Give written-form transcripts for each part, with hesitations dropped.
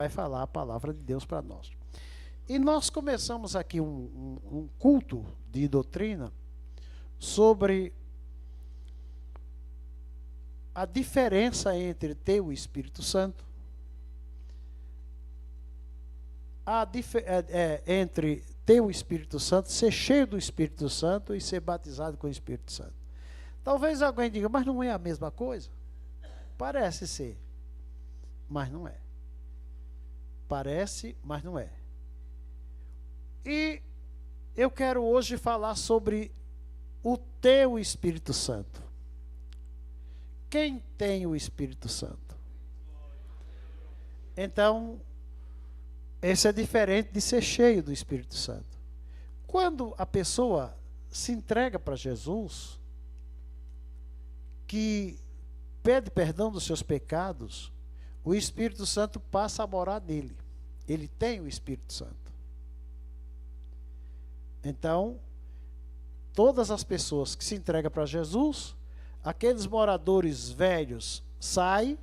vai falar a palavra de Deus para nós. E nós começamos aqui um culto de doutrina sobre a diferença entre ter o Espírito Santo, entre ter o Espírito Santo, ser cheio do Espírito Santo e ser batizado com o Espírito Santo. Talvez alguém diga, mas não é a mesma coisa? Parece ser, mas não é. Parece, mas não é. E eu quero hoje falar sobre o teu Espírito Santo. Quem tem o Espírito Santo? Então, esse é diferente de ser cheio do Espírito Santo. Quando a pessoa se entrega para Jesus, que pede perdão dos seus pecados, o Espírito Santo passa a morar nele. Ele tem o Espírito Santo. Então, todas as pessoas que se entregam para Jesus, aqueles moradores velhos saem,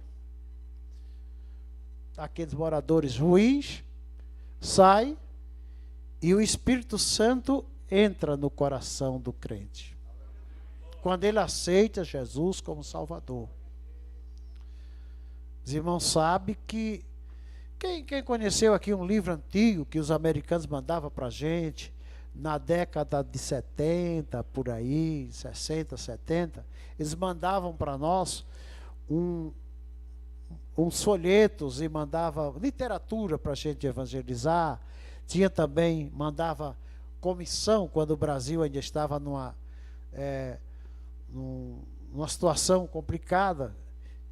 aqueles moradores ruins saem, e o Espírito Santo entra no coração do crente. Quando ele aceita Jesus como Salvador. Os irmãos sabem que quem conheceu aqui um livro antigo que os americanos mandavam para a gente, na década de 70, por aí, 60, 70, eles mandavam para nós uns folhetos e mandavam literatura para a gente evangelizar. Tinha também, mandava comissão, quando o Brasil ainda estava numa situação complicada,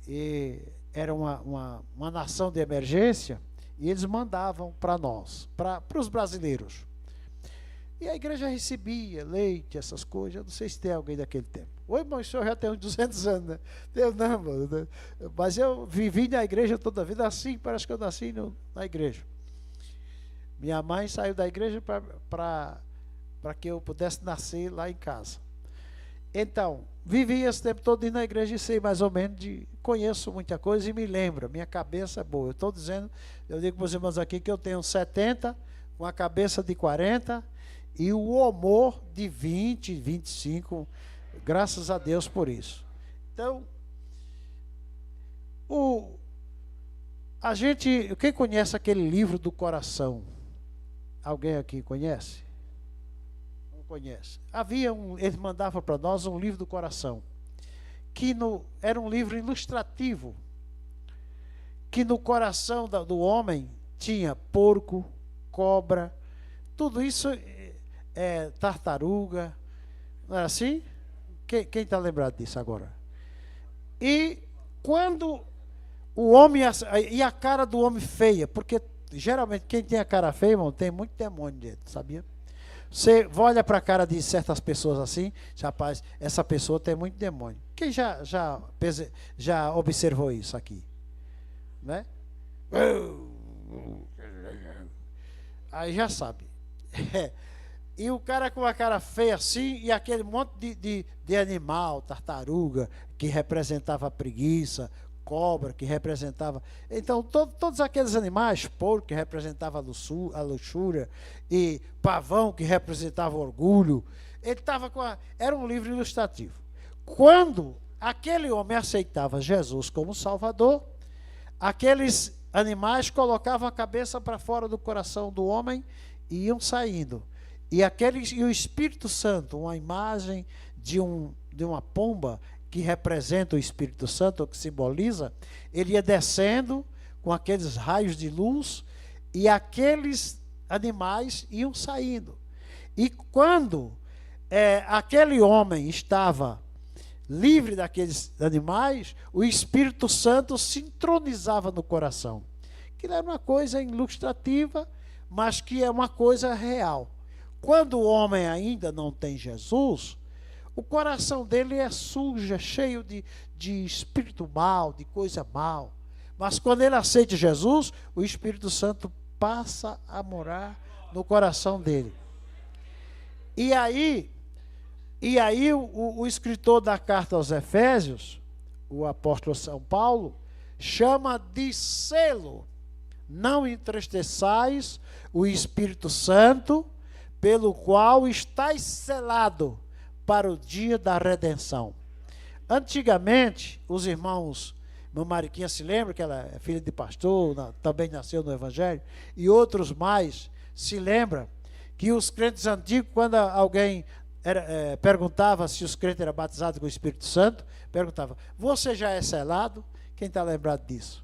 e era uma nação de emergência, e eles mandavam para nós, para os brasileiros. E a igreja recebia leite, essas coisas. Eu não sei se tem alguém daquele tempo. Oi, mas o senhor já tem uns 200 anos, né? Eu não, mano, mas eu vivi na igreja toda a vida assim, parece que eu nasci na igreja. Minha mãe saiu da igreja para que eu pudesse nascer lá em casa. Então, vivi esse tempo todo indo na igreja e sei mais ou menos, conheço muita coisa e me lembro. Minha cabeça é boa. Eu estou dizendo, eu digo para os irmãos aqui que eu tenho 70, com a cabeça de 40 e o humor de 20, 25, graças a Deus por isso. Então, quem conhece aquele livro do coração? Alguém aqui conhece? Não conhece. Eles mandavam para nós um livro do coração, que era um livro ilustrativo, que no coração do homem tinha porco, cobra, tudo isso, tartaruga, não era assim? Quem está lembrado disso agora? E quando o homem, e a cara do homem feia, porque geralmente quem tem a cara feia, irmão, tem muito demônio dentro, sabia? Você olha para a cara de certas pessoas assim, rapaz, essa pessoa tem muito demônio. Quem já observou isso aqui? Né? Aí já sabe. E o cara com a cara feia assim, e aquele monte de animal, tartaruga, que representava a preguiça, cobra, que representava... Então, todos aqueles animais, porco, que representava a luxúria, e pavão, que representava o orgulho, ele estava era um livro ilustrativo. Quando aquele homem aceitava Jesus como Salvador, aqueles animais colocavam a cabeça para fora do coração do homem e iam saindo. E o Espírito Santo, uma imagem de uma pomba que representa o Espírito Santo, ou que simboliza, ele ia descendo com aqueles raios de luz e aqueles animais iam saindo. E quando aquele homem estava livre daqueles animais, o Espírito Santo se entronizava no coração. Aquilo era uma coisa ilustrativa, mas que é uma coisa real. Quando o homem ainda não tem Jesus, o coração dele é sujo, é cheio de espírito mal, de coisa mal. Mas quando ele aceita Jesus, o Espírito Santo passa a morar no coração dele. E aí o escritor da carta aos Efésios, o apóstolo São Paulo, chama de selo não entristeçais o Espírito Santo, pelo qual estáis selado para o dia da redenção. Antigamente, os irmãos, meu Mariquinha se lembra que ela é filha de pastor, também nasceu no Evangelho, e outros mais se lembram que os crentes antigos, quando alguém perguntava se os crentes eram batizados com o Espírito Santo, perguntava: você já é selado? Quem está lembrado disso?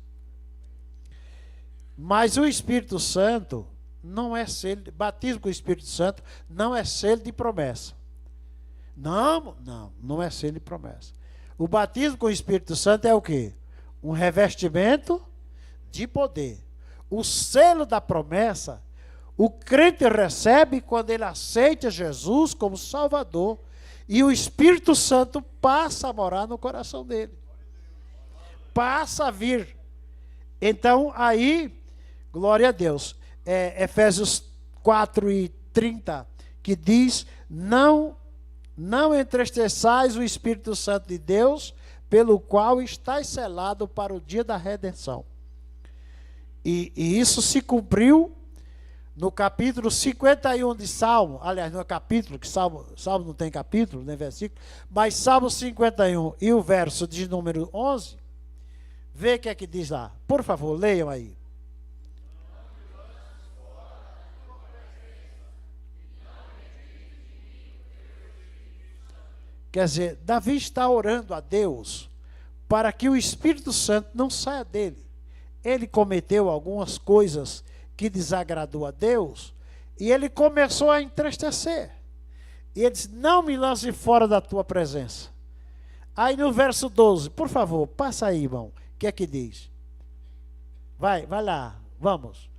Mas o Espírito Santo não é selo, batismo com o Espírito Santo não é selo de promessa. Não é selo de promessa. O batismo com o Espírito Santo é o quê? Um revestimento de poder. O selo da promessa, o crente recebe quando ele aceita Jesus como Salvador, e o Espírito Santo passa a morar no coração dele. Passa a vir. Então, aí, glória a Deus. Efésios 4:30, que diz: não entristeçais o Espírito Santo de Deus, pelo qual estáis selado para o dia da redenção. E isso se cumpriu no capítulo 51 de Salmo. Aliás, não é capítulo, que Salmo não tem capítulo, nem versículo, mas Salmo 51 e o verso de número 11, vê o que é que diz lá. Por favor, leiam aí. Quer dizer, Davi está orando a Deus para que o Espírito Santo não saia dele. Ele cometeu algumas coisas que desagradou a Deus e ele começou a entristecer. E ele disse: não me lance fora da tua presença. Aí no verso 12, por favor, passa aí, irmão. O que é que diz? Vai lá, vamos.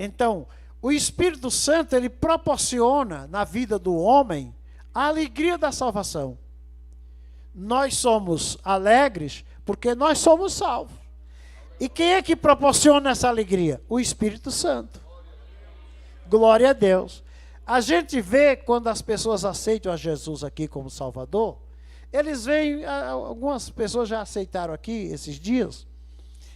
Então, o Espírito Santo, ele proporciona na vida do homem a alegria da salvação. Nós somos alegres porque nós somos salvos. E quem é que proporciona essa alegria? O Espírito Santo. Glória a Deus. A gente vê quando as pessoas aceitam a Jesus aqui como Salvador, eles vêm, algumas pessoas já aceitaram aqui esses dias,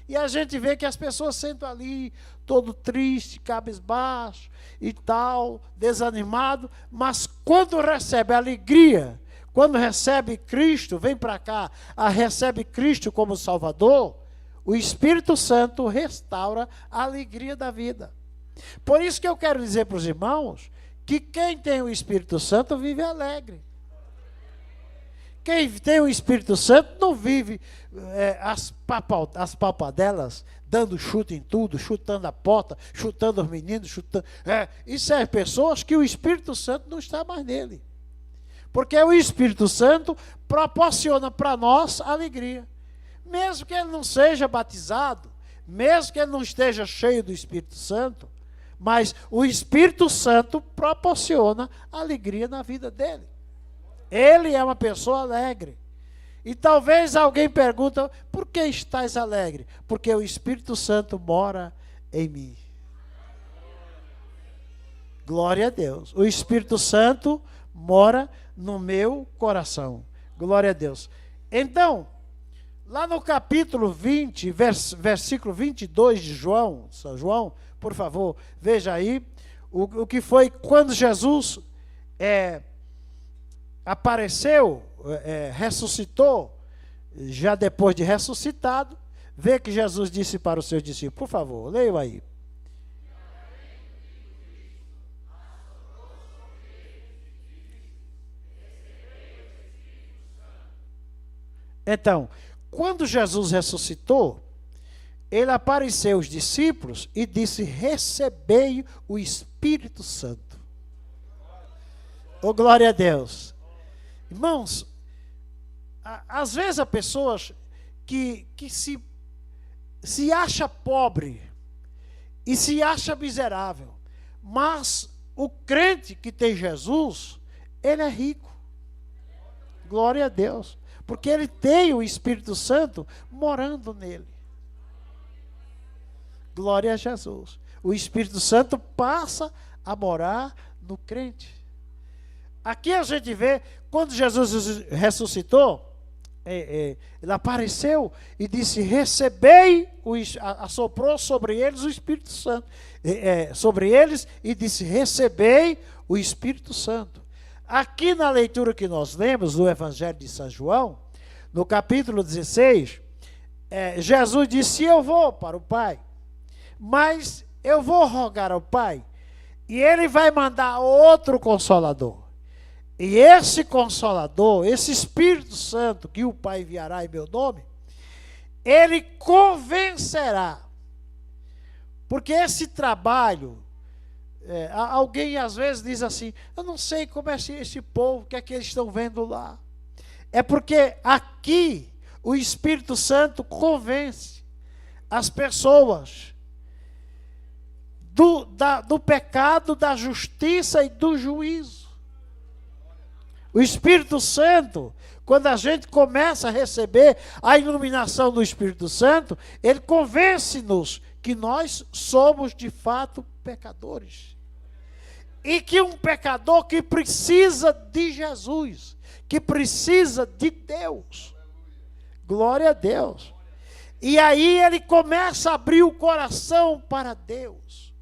e a gente vê que as pessoas sentam ali, todo triste, cabisbaixo e tal, desanimado, mas quando recebe alegria, quando recebe Cristo, vem para cá, recebe Cristo como Salvador, o Espírito Santo restaura a alegria da vida. Por isso que eu quero dizer para os irmãos que quem tem o Espírito Santo vive alegre. Quem tem o Espírito Santo não vive as papadelas, dando chute em tudo, chutando a porta, chutando os meninos, chutando. Isso é pessoas que o Espírito Santo não está mais nele. Porque o Espírito Santo proporciona para nós alegria. Mesmo que ele não seja batizado, mesmo que ele não esteja cheio do Espírito Santo, mas o Espírito Santo proporciona alegria na vida dele. Ele é uma pessoa alegre. E talvez alguém pergunte: por que estás alegre? Porque o Espírito Santo mora em mim. Glória a Deus. O Espírito Santo mora no meu coração. Glória a Deus. Então, lá no capítulo 20, versículo 22 de João, São João, por favor, veja aí o que foi quando Jesus apareceu, ressuscitou, já depois de ressuscitado, vê que Jesus disse para os seus discípulos. Por favor, leiam aí. Então, quando Jesus ressuscitou, ele apareceu aos discípulos e disse: recebei o Espírito Santo. Oh, glória a Deus. Irmãos, às vezes há pessoas que se acha pobre e se acha miserável, mas o crente que tem Jesus, ele é rico. Glória a Deus. Porque ele tem o Espírito Santo morando nele. Glória a Jesus. O Espírito Santo passa a morar no crente. Aqui a gente vê, quando Jesus ressuscitou, ele apareceu e disse, recebei, assoprou sobre eles o Espírito Santo. Sobre eles e disse, recebei o Espírito Santo. Aqui na leitura que nós lemos, do Evangelho de São João, no capítulo 16, Jesus disse, eu vou para o Pai, mas eu vou rogar ao Pai, e Ele vai mandar outro Consolador. E esse Consolador, esse Espírito Santo, que o Pai enviará em meu nome, Ele convencerá. Porque esse trabalho, alguém às vezes diz assim, eu não sei como é esse povo, o que é que eles estão vendo lá. É porque aqui o Espírito Santo convence as pessoas do pecado, da justiça e do juízo. O Espírito Santo, quando a gente começa a receber a iluminação do Espírito Santo, ele convence-nos que nós somos de fato pecadores. E que um pecador que precisa de Jesus, que precisa de Deus. Glória a Deus. E aí ele começa a abrir o coração para Deus.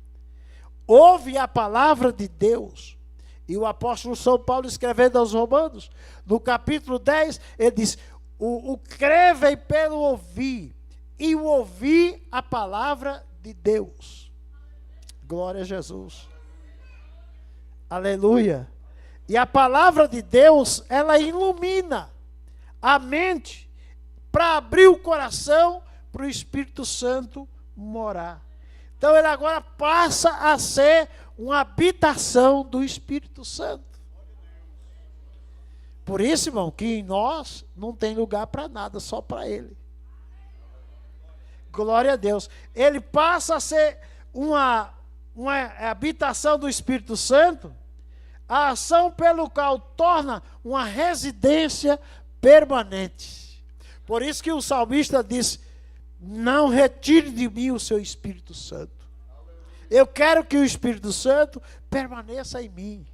Ouve a palavra de Deus. E o apóstolo São Paulo, escrevendo aos Romanos, no capítulo 10, ele diz, o crer vem pelo ouvir, e o ouvir a palavra de Deus. Glória a Jesus. Aleluia. E a palavra de Deus, ela ilumina a mente para abrir o coração para o Espírito Santo morar. Então ele agora passa a ser uma habitação do Espírito Santo. Por isso, irmão, que em nós não tem lugar para nada, só para Ele. Glória a Deus. Ele passa a ser uma habitação do Espírito Santo, a ação pelo qual torna uma residência permanente. Por isso que o salmista diz, não retire de mim o seu Espírito Santo. Eu quero que o Espírito Santo permaneça em mim.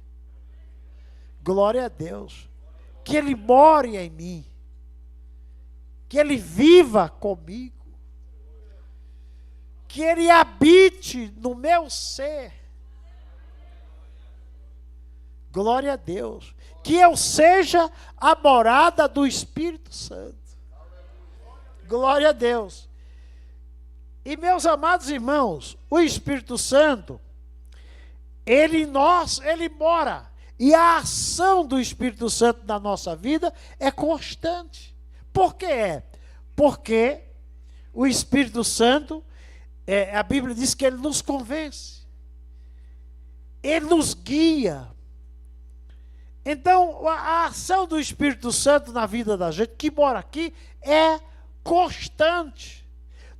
Glória a Deus. Que Ele more em mim. Que Ele viva comigo. Que Ele habite no meu ser. Glória a Deus. Que eu seja a morada do Espírito Santo. Glória a Deus. E meus amados irmãos, o Espírito Santo, ele mora. E a ação do Espírito Santo na nossa vida é constante. Por que é? Porque o Espírito Santo, a Bíblia diz que ele nos convence. Ele nos guia. Então, a ação do Espírito Santo na vida da gente, que mora aqui, é constante.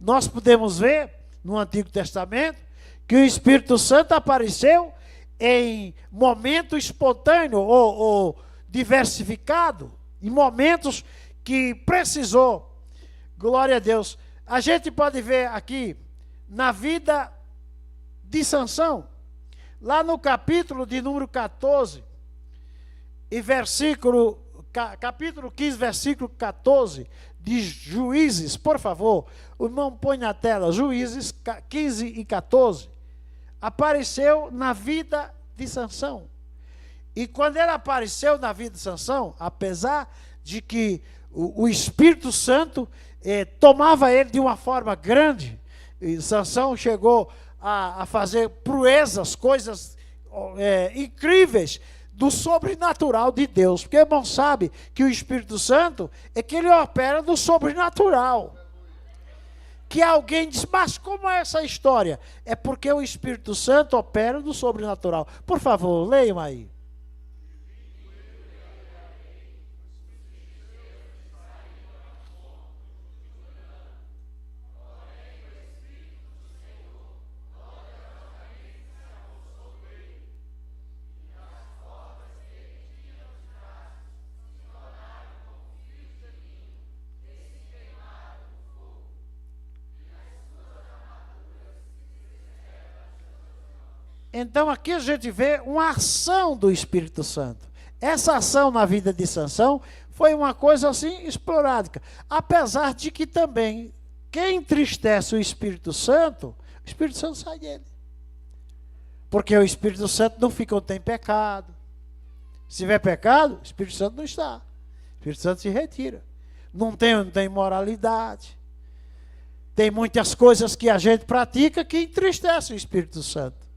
Nós podemos ver, no Antigo Testamento, que o Espírito Santo apareceu em momento espontâneo ou diversificado, em momentos que precisou. Glória a Deus. A gente pode ver aqui, na vida de Sansão, lá no capítulo de número 14, e capítulo 15, versículo 14, de Juízes, por favor, o irmão põe na tela, Juízes 15 e 14, apareceu na vida de Sansão. E quando ele apareceu na vida de Sansão, apesar de que o Espírito Santo tomava ele de uma forma grande, e Sansão chegou a fazer proezas, coisas incríveis, do sobrenatural de Deus. Porque, irmão, sabe que o Espírito Santo é que ele opera no sobrenatural. Que alguém diz, mas como é essa história? É porque o Espírito Santo opera no sobrenatural. Por favor, leiam aí. Então aqui a gente vê uma ação do Espírito Santo. essa ação na vida de Sansão foi uma coisa assim esporádica. Apesar de que também, quem entristece o Espírito Santo sai dele. Porque o Espírito Santo não fica onde tem pecado. Se tiver pecado, o Espírito Santo não está. O Espírito Santo se retira. Não tem moralidade. Tem muitas coisas que a gente pratica que entristecem o Espírito Santo.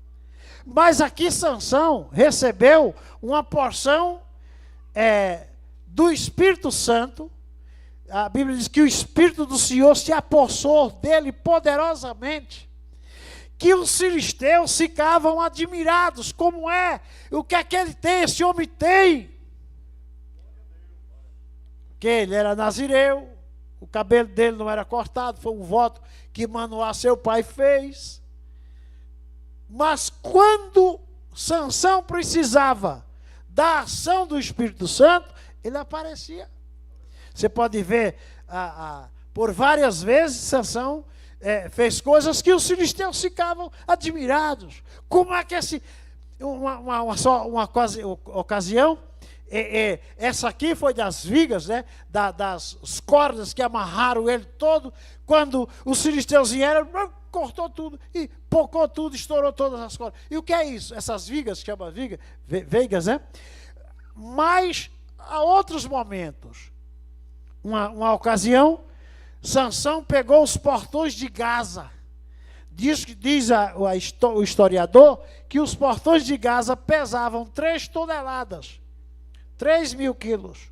Mas aqui Sansão recebeu uma porção do Espírito Santo. A Bíblia diz que o Espírito do Senhor se apossou dele poderosamente, que os filisteus ficavam admirados. Como é? O que é que ele tem? Esse homem tem. Que ele era nazireu, o cabelo dele não era cortado, foi um voto que Manoá, seu pai, fez. Mas quando Sansão precisava da ação do Espírito Santo, ele aparecia. Você pode ver, por várias vezes, Sansão fez coisas que os filisteus ficavam admirados. Como é que uma ocasião, essa aqui foi das vigas, né, das cordas que amarraram ele todo, quando os filisteus vieram, cortou tudo, e pocou tudo, estourou todas as cordas. E o que é isso? Essas vigas, que chama vigas, né? Mas, há outros momentos, uma ocasião, Sansão pegou os portões de Gaza. Diz o historiador que os portões de Gaza pesavam 3 toneladas, 3.000 quilos.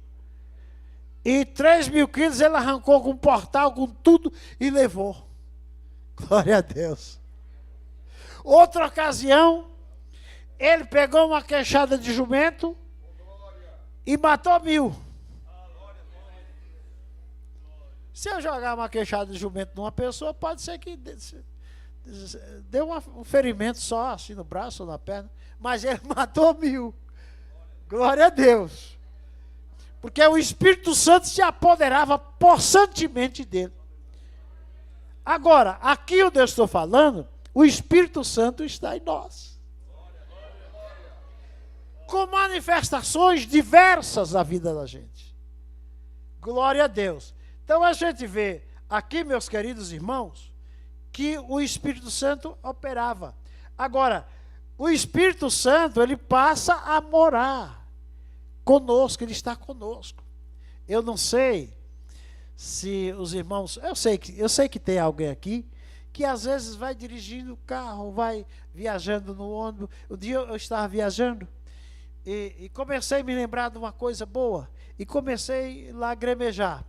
E 3.000 quilos ele arrancou com o portal, com tudo, e levou. Glória a Deus. Outra ocasião, ele pegou uma queixada de jumento e matou 1.000. Se eu jogar uma queixada de jumento numa pessoa, pode ser que dê um ferimento só, assim no braço ou na perna, mas ele matou 1.000. Glória a Deus. Porque o Espírito Santo se apoderava possantemente dele. Agora, aqui eu estou falando, o Espírito Santo está em nós. Com manifestações diversas na vida da gente. Glória a Deus. Então a gente vê aqui, meus queridos irmãos, que o Espírito Santo operava. Agora, o Espírito Santo, ele passa a morar conosco, ele está conosco. Eu não sei se os irmãos, eu sei que tem alguém aqui que às vezes vai dirigindo o carro, vai viajando no ônibus. Um dia eu estava viajando e comecei a me lembrar de uma coisa boa e comecei lá a gremejar.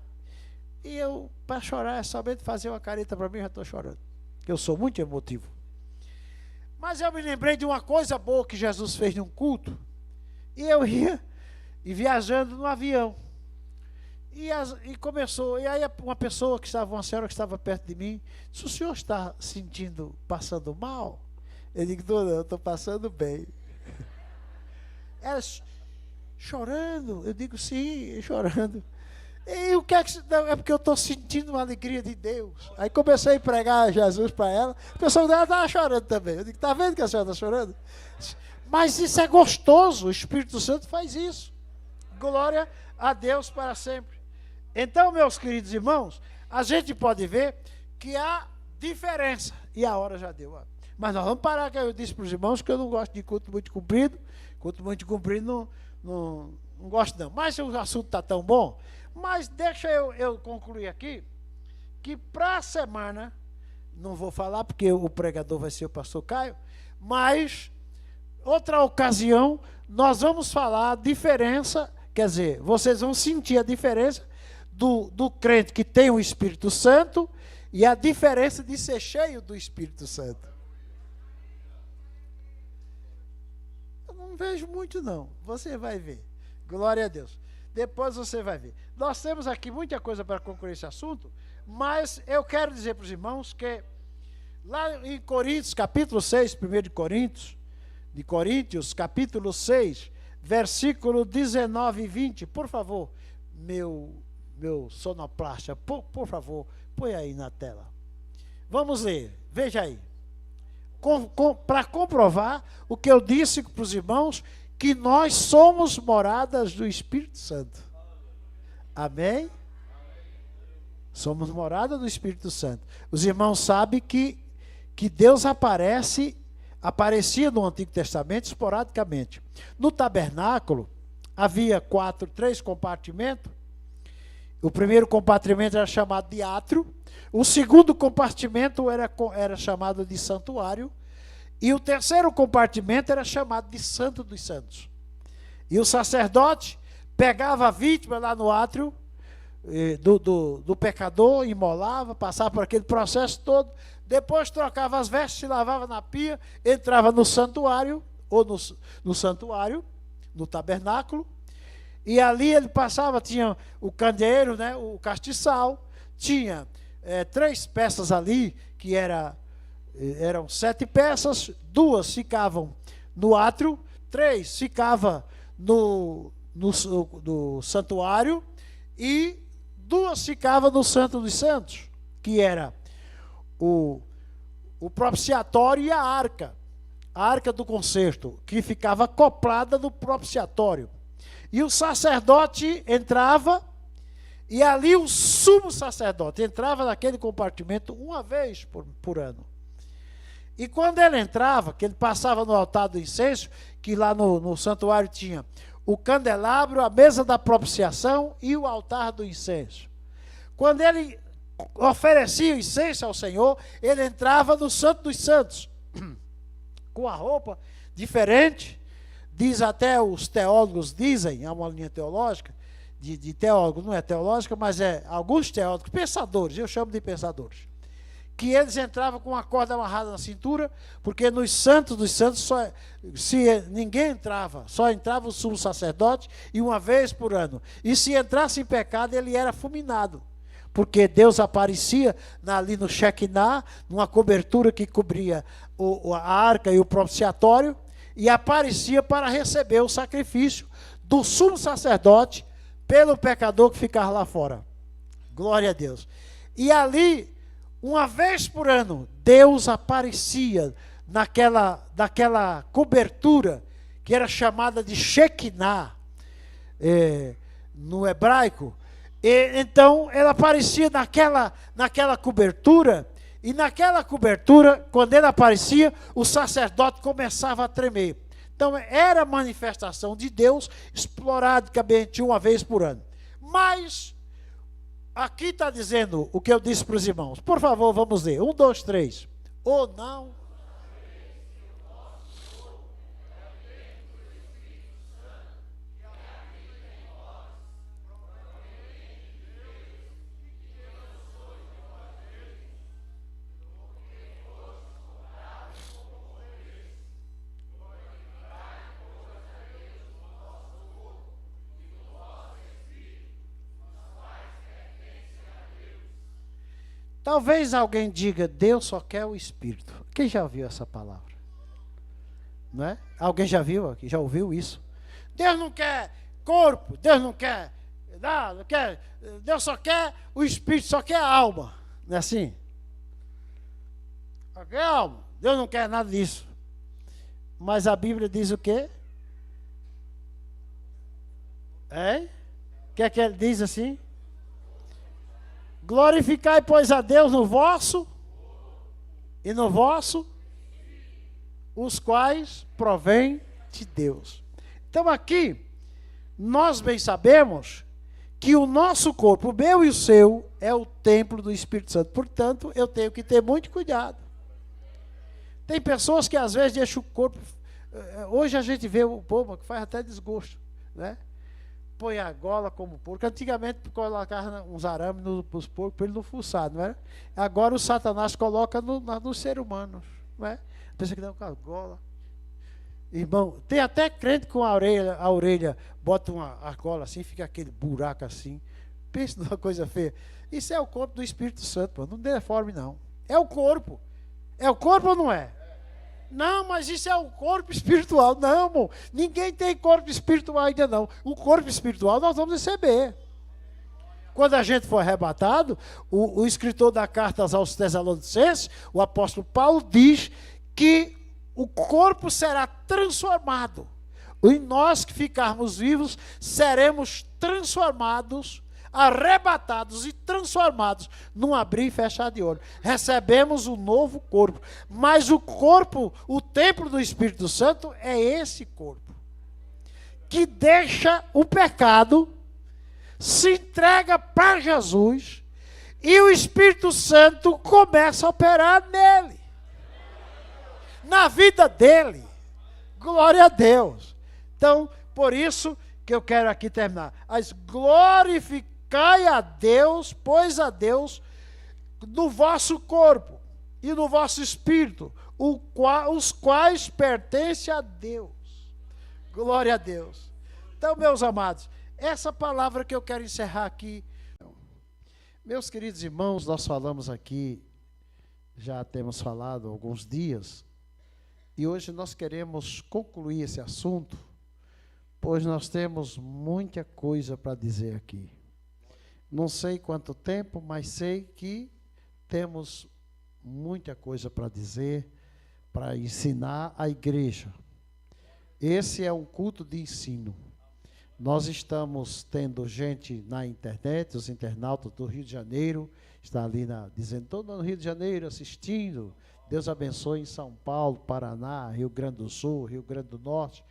E eu, para chorar, é somente fazer uma careta para mim, já estou chorando, porque eu sou muito emotivo. Mas eu me lembrei de uma coisa boa que Jesus fez num culto, e eu ia e viajando no avião. E começou, e aí uma senhora que estava perto de mim, disse: o senhor está passando mal? Eu digo: não, eu estou passando bem. Ela chorando, eu digo: sim, chorando. E o que é que... É porque eu estou sentindo uma alegria de Deus. Aí comecei a pregar Jesus para ela. A pessoa dela estava chorando também. Eu digo: está vendo que a senhora está chorando? Mas isso é gostoso. O Espírito Santo faz isso. Glória a Deus para sempre. Então, meus queridos irmãos, a gente pode ver que há diferença. E a hora já deu. Mas nós vamos parar, que eu disse para os irmãos que eu não gosto de culto muito comprido. Culto muito comprido não gosto não. Mas o assunto está tão bom. Mas deixa eu concluir aqui, que para a semana, não vou falar porque o pregador vai ser o pastor Caio, mas outra ocasião nós vamos falar a diferença, quer dizer, vocês vão sentir a diferença do crente que tem o Espírito Santo e a diferença de ser cheio do Espírito Santo. Eu não vejo muito não, você vai ver. Glória a Deus. Depois você vai ver. Nós temos aqui muita coisa para concluir esse assunto, mas eu quero dizer para os irmãos que lá em Coríntios, capítulo 6, 1 de Coríntios, capítulo 6, versículo 19 e 20, por favor, meu sonoplasta, por favor, põe aí na tela. Vamos ler, veja aí. Para comprovar o que eu disse para os irmãos, que nós somos moradas do Espírito Santo. Amém? Somos morada do Espírito Santo. Os irmãos sabem que Deus aparecia no Antigo Testamento esporadicamente. No tabernáculo, havia 3 compartimentos. O primeiro compartimento era chamado de átrio. O segundo compartimento era chamado de santuário. E o terceiro compartimento era chamado de Santo dos Santos. E o sacerdote pegava a vítima lá no átrio do pecador, imolava, passava por aquele processo todo, depois trocava as vestes, se lavava na pia, entrava no santuário, ou no santuário, no tabernáculo, e ali ele passava, tinha o candeeiro, né, o castiçal, tinha 3 peças ali, que eram 7 peças, 2 ficavam no átrio, 3 ficavam no santuário, e 2 ficavam no Santo dos Santos, que era o propiciatório e a arca do concerto, que ficava acoplada no propiciatório. E o sacerdote entrava, e ali o sumo sacerdote entrava naquele compartimento uma vez por ano. E quando ele entrava, que ele passava no altar do incenso, que lá no santuário tinha o candelabro, a mesa da propiciação e o altar do incenso. Quando ele oferecia o incenso ao Senhor, ele entrava no Santo dos Santos, com a roupa diferente. Diz até, os teólogos dizem, é uma linha teológica, de teólogo, não é teológica, mas alguns teólogos, pensadores, eu chamo de pensadores, que eles entravam com uma corda amarrada na cintura, porque nos Santos dos Santos ninguém entrava, só entrava o sumo sacerdote, e uma vez por ano. E se entrasse em pecado, ele era fulminado, porque Deus aparecia ali no Shekinah, numa cobertura que cobria a arca e o propiciatório, e aparecia para receber o sacrifício do sumo sacerdote pelo pecador que ficava lá fora. Glória a Deus. E ali, uma vez por ano, Deus aparecia naquela cobertura que era chamada de Shekinah, no hebraico. E então, ela aparecia naquela cobertura, e naquela cobertura, quando ele aparecia, o sacerdote começava a tremer. Então, era manifestação de Deus esporadicamente uma vez por ano. Mas aqui está dizendo o que eu disse para os irmãos. Por favor, vamos ler. 1, 2, 3. Ou não. Talvez alguém diga, Deus só quer o Espírito. Quem já ouviu essa palavra? Não é? Alguém já viu aqui? Já ouviu isso? Deus não quer corpo, Deus não quer nada, não quer, Deus só quer o Espírito, só quer a alma. Não é assim? Só quer a alma. Deus não quer nada disso. Mas a Bíblia diz o quê? O que é que ele diz assim? Glorificai, pois, a Deus no vosso e no vosso, os quais provém de Deus. Então aqui, nós bem sabemos que o nosso corpo, o meu e o seu, é o templo do Espírito Santo. Portanto, eu tenho que ter muito cuidado. Tem pessoas que às vezes deixam o corpo... Hoje a gente vê o povo que faz até desgosto, né? Põe a gola como porco. Antigamente colocava uns arames nos porcos para ele não fuçar, não é? Agora o Satanás coloca no ser humano, não é? Pensa que dá com a gola. Irmão, tem até crente com a orelha bota uma argola assim, fica aquele buraco assim. Pensa numa coisa feia. Isso é o corpo do Espírito Santo, pô. Não deforme, não. É o corpo. É o corpo ou não é? Não, mas isso é o corpo espiritual. Não, amor. Ninguém tem corpo espiritual ainda não. O corpo espiritual nós vamos receber. Quando a gente for arrebatado, o escritor da carta aos Tessalonicenses, o apóstolo Paulo, diz que o corpo será transformado. E nós que ficarmos vivos, seremos transformados, arrebatados e transformados num abrir e fechar de olho. Recebemos um novo corpo. Mas o corpo, o templo do Espírito Santo é esse corpo, que deixa o pecado, se entrega para Jesus, e o Espírito Santo começa a operar nele, na vida dele. Glória a Deus. Então, por isso que eu quero aqui terminar. Mas glorificai a Deus, pois a Deus, no vosso corpo e no vosso espírito, os quais pertencem a Deus. Glória a Deus. Então, meus amados, essa palavra que eu quero encerrar aqui. Meus queridos irmãos, nós falamos aqui, já temos falado há alguns dias, e hoje nós queremos concluir esse assunto, pois nós temos muita coisa para dizer aqui. Não sei quanto tempo, mas sei que temos muita coisa para dizer, para ensinar a igreja. Esse é um culto de ensino. Nós estamos tendo gente na internet, os internautas do Rio de Janeiro, está ali dizendo, todo no Rio de Janeiro assistindo. Deus abençoe em São Paulo, Paraná, Rio Grande do Sul, Rio Grande do Norte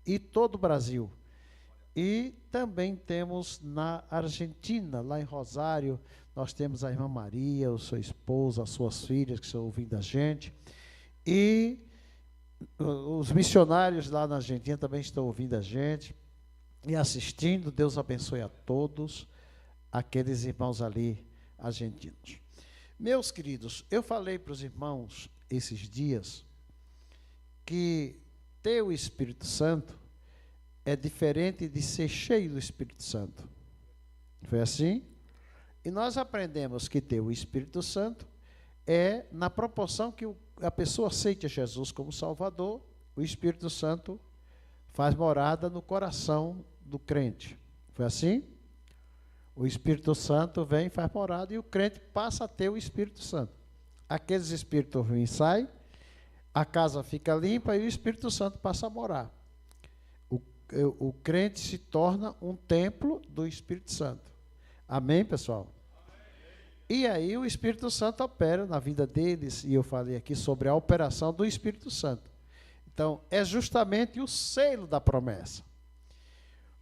e todo o Brasil. E também temos na Argentina, lá em Rosário, nós temos a irmã Maria, a sua esposa, as suas filhas que estão ouvindo a gente. E os missionários lá na Argentina também estão ouvindo a gente e assistindo. Deus abençoe a todos aqueles irmãos ali argentinos. Meus queridos, eu falei para os irmãos esses dias que ter o Espírito Santo é diferente de ser cheio do Espírito Santo. Foi assim? E nós aprendemos que ter o Espírito Santo é na proporção que a pessoa aceite Jesus como Salvador, o Espírito Santo faz morada no coração do crente. Foi assim? O Espírito Santo vem e faz morada e o crente passa a ter o Espírito Santo. Aqueles espíritos ruins saem, a casa fica limpa e o Espírito Santo passa a morar. O crente se torna um templo do Espírito Santo. Amém, pessoal? E aí o Espírito Santo opera na vida deles, e eu falei aqui sobre a operação do Espírito Santo. Então, é justamente o selo da promessa.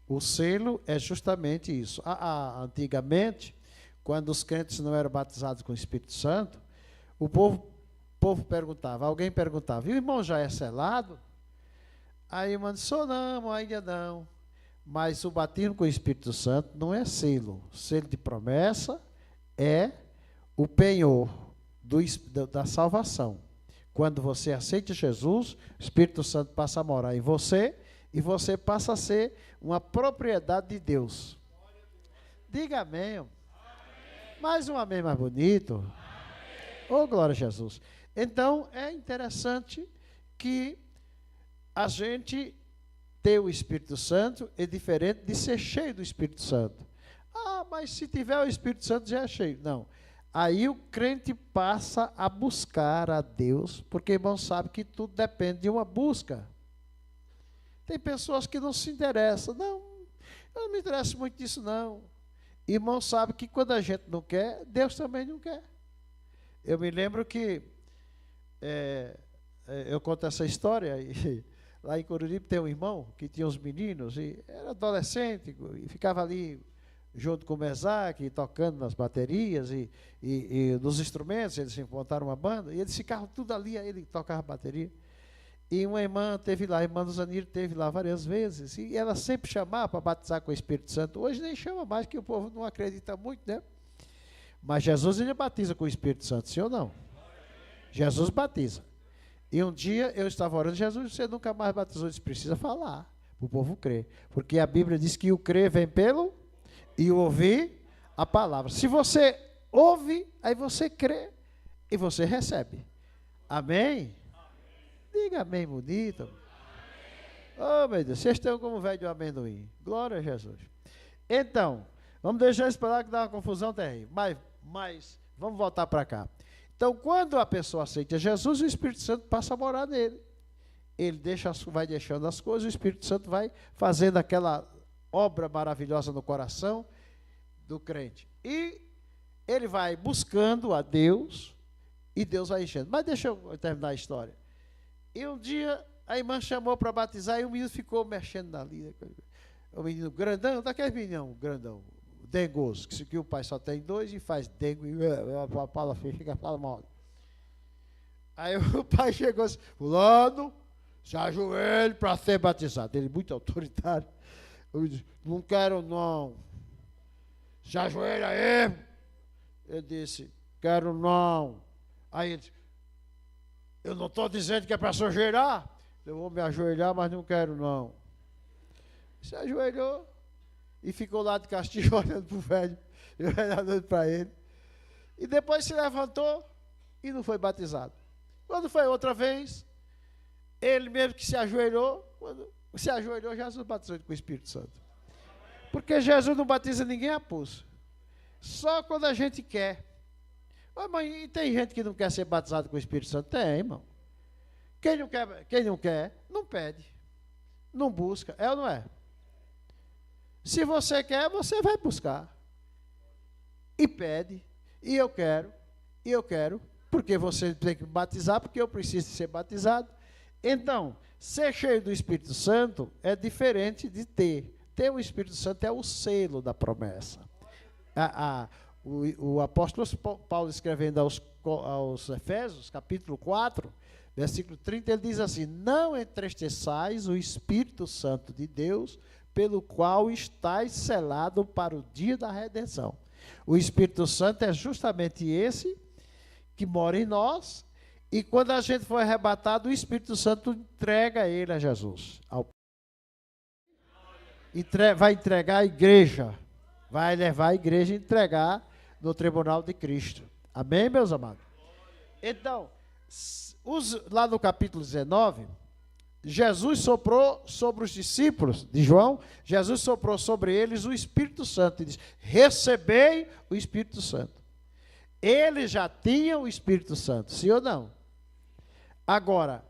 O selo é justamente isso. Antigamente, quando os crentes não eram batizados com o Espírito Santo, o povo perguntava, alguém perguntava, e o irmão já é selado? Aí o irmão disse, não, ainda não. Mas o batismo com o Espírito Santo não é selo. Selo de promessa é o penhor da salvação. Quando você aceita Jesus, o Espírito Santo passa a morar em você e você passa a ser uma propriedade de Deus. Diga amém. Amém. Mais um amém mais bonito. Oh, glória a Jesus. Então, é interessante que a gente ter o Espírito Santo é diferente de ser cheio do Espírito Santo. Mas se tiver o Espírito Santo já é cheio. Não. Aí o crente passa a buscar a Deus, porque irmão sabe que tudo depende de uma busca. Tem pessoas que não se interessam. Não, eu não me interesso muito disso, não. Irmão sabe que quando a gente não quer, Deus também não quer. Eu me lembro que, eu conto essa história, e lá em Coruripe tem um irmão que tinha uns meninos, e era adolescente, e ficava ali junto com o Mesaque, tocando nas baterias e nos instrumentos. Eles montaram uma banda, e eles ficavam tudo ali, aí ele tocava bateria. E uma irmã teve lá, a irmã do Zanir teve lá várias vezes, e ela sempre chamava para batizar com o Espírito Santo. Hoje nem chama mais, que o povo não acredita muito, né? Mas Jesus, ele batiza com o Espírito Santo, sim ou não? Jesus batiza. E um dia eu estava orando, Jesus, você nunca mais batizou, ele precisa falar, para o povo crer. Porque a Bíblia diz que o crer vem pelo e o ouvir a palavra. Se você ouve, aí você crê e você recebe. Amém? Diga amém bonito. Oh, meu Deus, vocês estão como velho de amendoim. Glória a Jesus. Então, vamos deixar isso para lá que dá uma confusão terrível. Mas vamos voltar para cá. Então, quando a pessoa aceita Jesus, o Espírito Santo passa a morar nele. ele vai deixando as coisas, o Espírito Santo vai fazendo aquela obra maravilhosa no coração do crente. E ele vai buscando a Deus, e Deus vai enchendo. Mas deixa eu terminar a história. E um dia, a irmã chamou para batizar, e o menino ficou mexendo na linha. O menino grandão, daquele menino grandão, dengoso, que o pai só tem dois, e faz dengo, e a fala fica fala mal. Aí o pai chegou assim, fulano, se ajoelhe para ser batizado. Ele muito autoritário. Eu disse, não quero não. Se ajoelha aí. Eu disse, quero não. Aí ele disse, eu não estou dizendo que é para se ajoelhar. Eu vou me ajoelhar, mas não quero não. Se ajoelhou e ficou lá de castigo olhando para o velho. E o velho olhando para ele. E depois se levantou e não foi batizado. Quando foi outra vez, ele mesmo que se ajoelhou, quando se ajoelhou, Jesus batizou ele com o Espírito Santo. Porque Jesus não batiza ninguém a pulso. Só quando a gente quer. Mas e tem gente que não quer ser batizado com o Espírito Santo? Tem, irmão. Quem não quer, não pede. Não busca. É ou não é? Se você quer, você vai buscar. E pede. E eu quero. Porque você tem que batizar, porque eu preciso ser batizado. Então, ser cheio do Espírito Santo é diferente de ter. Ter o Espírito Santo é o selo da promessa. O apóstolo Paulo, escrevendo aos Efésios, capítulo 4, versículo 30, ele diz assim, não entristeçais o Espírito Santo de Deus, pelo qual estáis selado para o dia da redenção. O Espírito Santo é justamente esse que mora em nós, e quando a gente for arrebatado, o Espírito Santo entrega ele a Jesus. Vai entregar a igreja, vai levar a igreja e entregar no tribunal de Cristo. Amém, meus amados? Então, lá no capítulo 19, Jesus soprou sobre os discípulos de João, Jesus soprou sobre eles o Espírito Santo e disse, recebei o Espírito Santo. Eles já tinham o Espírito Santo, sim ou não? Agora,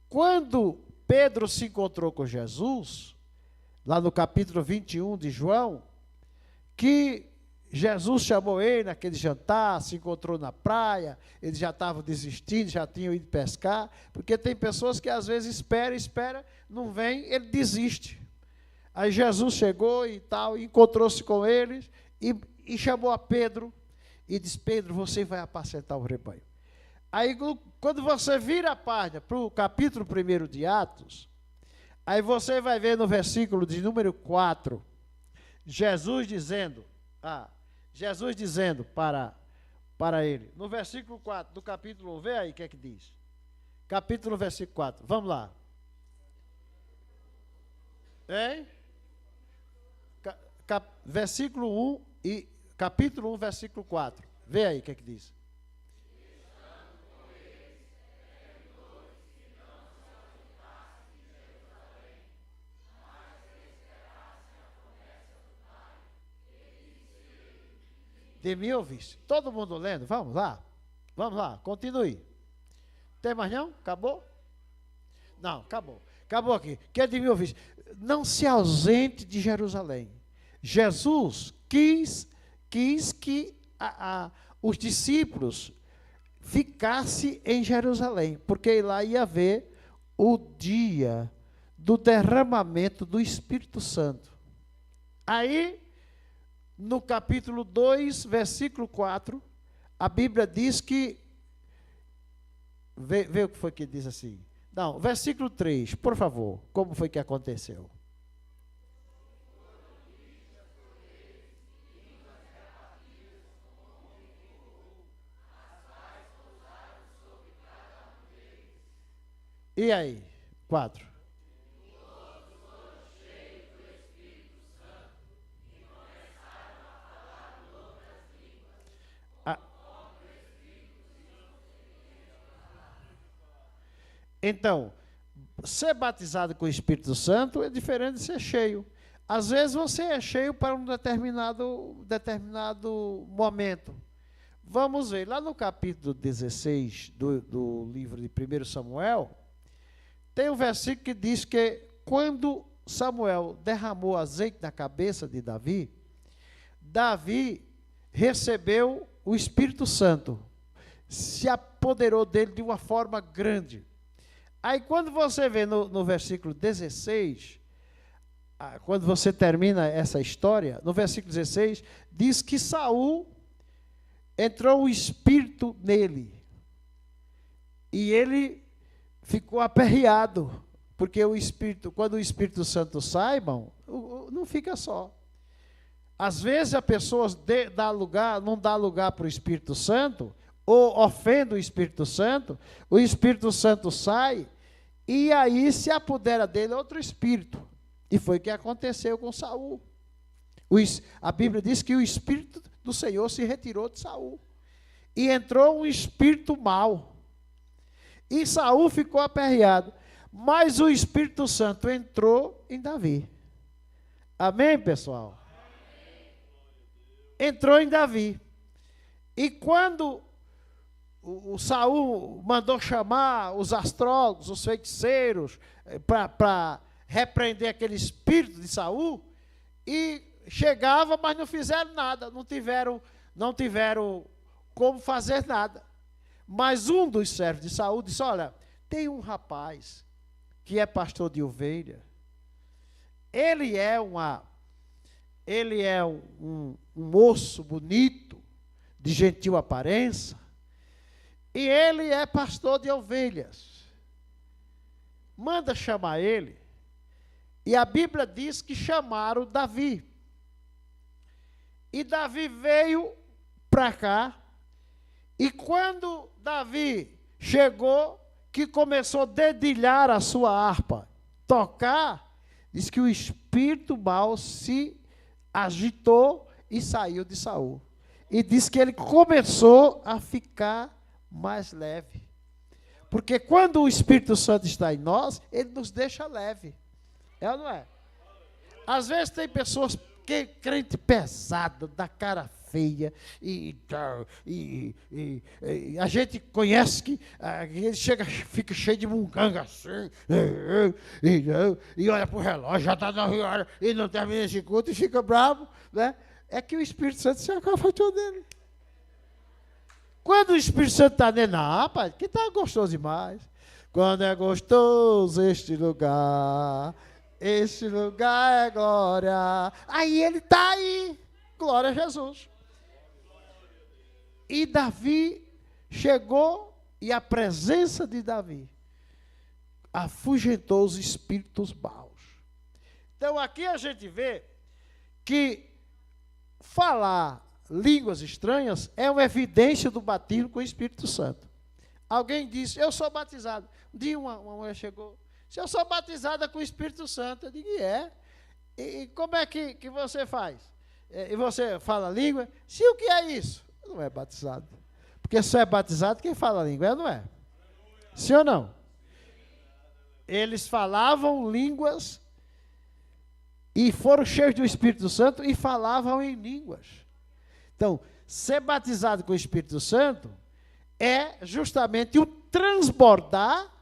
quando Pedro se encontrou com Jesus, lá no capítulo 21 de João, que Jesus chamou ele naquele jantar, se encontrou na praia, eles já estavam desistindo, já tinham ido pescar, porque tem pessoas que às vezes espera, não vem, ele desiste. Aí Jesus chegou e tal, encontrou-se com eles e chamou a Pedro e disse, Pedro, você vai apacentar o rebanho. Aí quando você vira a página para o capítulo 1 de Atos, aí você vai ver no versículo de número 4, Jesus dizendo para ele, no versículo 4 do capítulo 1, vê aí o que é que diz. Capítulo, versículo 4, vamos lá. Hein? Versículo 1 e capítulo 1, versículo 4. Vê aí o que é que diz. De mim ouviste. Todo mundo lendo? Vamos lá, continue. Tem mais não? Acabou? Não, acabou. Acabou aqui. Que é de mim ouviste. Não se ausente de Jerusalém. Jesus quis que os discípulos ficassem em Jerusalém, porque lá ia haver o dia do derramamento do Espírito Santo. Aí, no capítulo 2, versículo 4, a Bíblia diz que, vê o que foi que diz assim. Não, versículo 3, por favor, como foi que aconteceu? E aí? 4. Então, ser batizado com o Espírito Santo é diferente de ser cheio. Às vezes você é cheio para um determinado momento. Vamos ver, lá no capítulo 16 do livro de 1 Samuel, tem um versículo que diz que quando Samuel derramou azeite na cabeça de Davi, Davi recebeu o Espírito Santo, se apoderou dele de uma forma grande. Aí quando você vê no versículo 16, quando você termina essa história, no versículo 16, diz que Saul entrou o Espírito nele, e ele ficou aperreado, porque o Espírito, quando o Espírito Santo sai, irmão, não fica só. Às vezes a pessoa não dá lugar para o Espírito Santo, ou ofende o Espírito Santo sai, e aí se apodera dele outro espírito. E foi o que aconteceu com Saul. A Bíblia diz que o Espírito do Senhor se retirou de Saul, e entrou um espírito mau. E Saul ficou aperreado, mas o Espírito Santo entrou em Davi. Amém, pessoal? Entrou em Davi. E quando o Saul mandou chamar os astrólogos, os feiticeiros, para repreender aquele espírito de Saul, e chegava, mas não fizeram nada, não tiveram como fazer nada. Mas um dos servos de Saul disse: olha, tem um rapaz que é pastor de ovelha, ele é um moço bonito, de gentil aparência, e ele é pastor de ovelhas. Manda chamar ele. E a Bíblia diz que chamaram Davi. E Davi veio para cá, e quando Davi chegou, que começou a dedilhar a sua harpa, tocar, diz que o espírito mau se agitou e saiu de Saul. E diz que ele começou a ficar mais leve. Porque quando o Espírito Santo está em nós, ele nos deixa leve. É ou não é? Às vezes tem pessoas que crente pesado, da cara feia, e a gente conhece que ele fica cheio de munganga assim, e olha para o relógio, já está 9 horas, e não termina esse culto, e fica bravo, né? É que o Espírito Santo se acalfatou dele. Quando o Espírito Santo está nele, não, rapaz, que está gostoso demais. Quando é gostoso este lugar é glória. Aí ele está aí, glória a Jesus. E Davi chegou, e a presença de Davi afugentou os espíritos maus. Então aqui a gente vê que falar línguas estranhas é uma evidência do batismo com o Espírito Santo. Alguém disse: eu sou batizado. Um dia uma mulher chegou: se eu sou batizada com o Espírito Santo. Eu digo: é. E como é que você faz? E você fala língua? Se o que é isso? Não é batizado. Porque só é batizado quem fala língua, não é? Sim ou não? Eles falavam línguas e foram cheios do Espírito Santo e falavam em línguas. Então, ser batizado com o Espírito Santo é justamente o transbordar